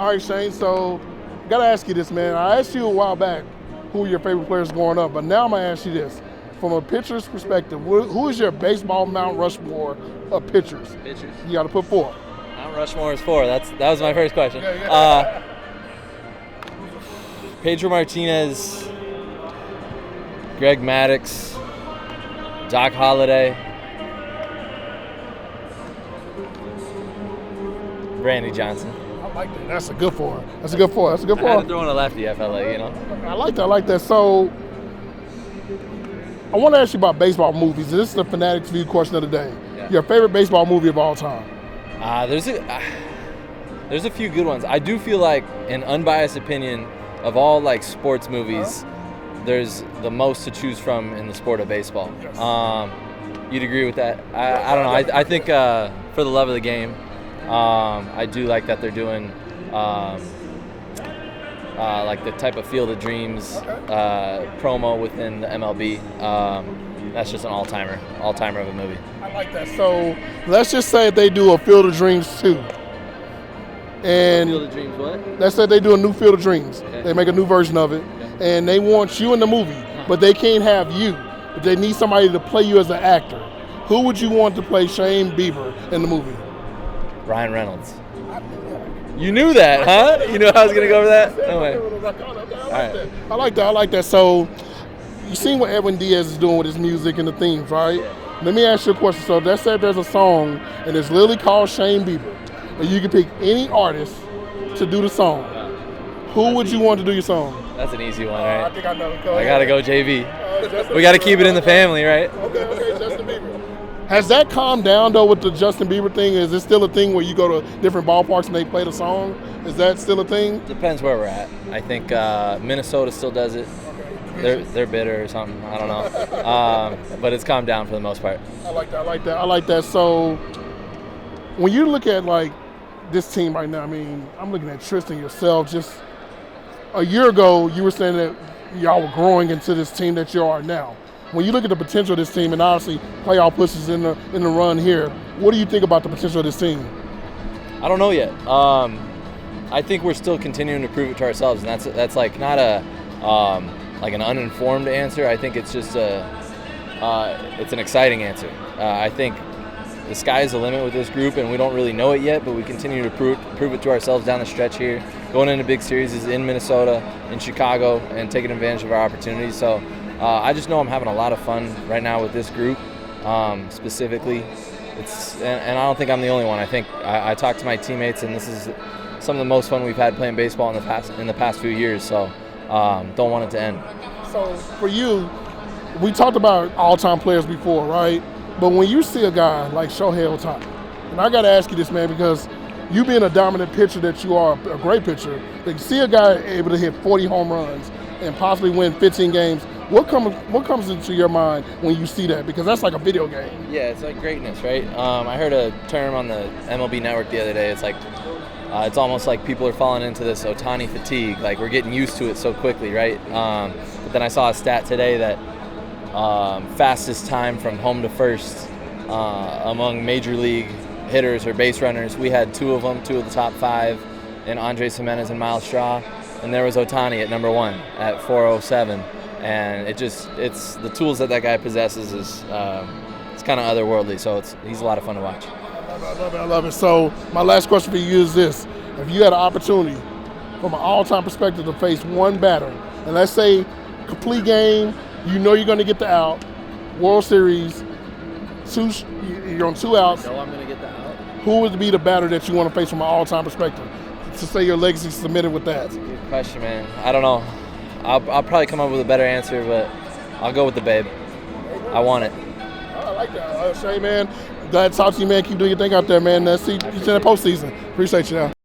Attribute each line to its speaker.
Speaker 1: All right, Shane. So, gotta ask you this, man. I asked you a while back who were your favorite players growing up, but now I'm gonna ask you this: from a pitcher's perspective, who is your baseball Mount Rushmore of pitchers?
Speaker 2: Pitchers.
Speaker 1: You got to put 4.
Speaker 2: Mount Rushmore is 4. That was my first question. Pedro Martinez, Greg Maddux, Doc Holliday, Randy Johnson.
Speaker 1: I like that. That's a good 4. That's a good 4.
Speaker 2: I had to throw in a lefty. I felt like,
Speaker 1: I like that. I like that. So, I want to ask you about baseball movies. This is the Fanatics View question of the day. Yeah. Your favorite baseball movie of all time?
Speaker 2: There's a few good ones. I do feel like, an unbiased opinion, of all like sports movies, there's the most to choose from in the sport of baseball. Yes. You'd agree with that? I don't know. I think for the love of the game, I do like that they're doing like the type of Field of Dreams promo within the MLB. That's just an all-timer of a movie.
Speaker 1: I like that. So let's just say they do a Field of Dreams 2. And
Speaker 2: Field of Dreams what?
Speaker 1: Let's say they do a new Field of Dreams.
Speaker 2: Okay.
Speaker 1: They make a new version of it, and they want you in the movie, but they can't have you. But they need somebody to play you as an actor. Who would you want to play Shane Bieber in the movie?
Speaker 2: Ryan Reynolds. You knew that, huh? You knew I was gonna go over that? No way.
Speaker 1: I like that. I like that. So, you seen what Edwin Diaz is doing with his music and the themes, right?
Speaker 2: Yeah.
Speaker 1: Let me ask you a question. So, let's say there's a song, and it's literally called Shane Bieber, and you can pick any artist to do the song. Who would you want to do your song?
Speaker 2: That's an easy one, right?
Speaker 1: I think I know.
Speaker 2: I gotta go JV. We gotta keep it in the family, right?
Speaker 1: Okay, Justin Bieber. Has that calmed down though with the Justin Bieber thing? Is it still a thing where you go to different ballparks and they play the song? Is that still a thing?
Speaker 2: Depends where we're at. I think Minnesota still does it. They're bitter or something. I don't know. But it's calmed down for the most part.
Speaker 1: I like that. So when you look at like this team right now, I mean, I'm looking at Tristan, yourself. Just a year ago, you were saying that y'all were growing into this team that you are now. When you look at the potential of this team, and obviously playoff pushes in the run here, what do you think about the potential of this team?
Speaker 2: I don't know yet. I think we're still continuing to prove it to ourselves, and that's like not a like an uninformed answer. I think it's just it's an exciting answer. I think the sky's the limit with this group, and we don't really know it yet, but we continue to prove it to ourselves down the stretch here. Going into big series in Minnesota, in Chicago, and taking advantage of our opportunities. So I just know I'm having a lot of fun right now with this group, specifically. And I don't think I'm the only one. I think I talked to my teammates, and this is some of the most fun we've had playing baseball in the past few years. So don't want it to end.
Speaker 1: So for you, we talked about all-time players before, right? But when you see a guy like Shohei Ohtani, and I got to ask you this, man, because you being a dominant pitcher that you are, a great pitcher, like see a guy able to hit 40 home runs and possibly win 15 games. What comes into your mind when you see that? Because that's like a video game.
Speaker 2: Yeah, it's like greatness, right? I heard a term on the MLB Network the other day. It's like it's almost like people are falling into this Ohtani fatigue. Like we're getting used to it so quickly, right? But then I saw a stat today that fastest time from home to first among major league hitters or base runners, we had two of the top 5, in Andres Gimenez and Miles Straw, and there was Ohtani at number 1 at 4:07. And it's the tools that guy possesses is it's kind of otherworldly. So he's a lot of fun to watch.
Speaker 1: I love it. So my last question for you is this: if you had an opportunity from an all-time perspective to face one batter, and let's say complete game, you know you're going to get the out, World Series, you're on 2 outs.
Speaker 2: No, I'm going to get the out.
Speaker 1: Who would be the batter that you want to face from an all-time perspective? To say your legacy submitted with that.
Speaker 2: That's a good question, man. I don't know. I'll probably come up with a better answer, but I'll go with the Babe. I want it.
Speaker 1: I like that. Shay, man, glad to talk to you, man. Keep doing your thing out there, man. See you in the postseason. Appreciate you now.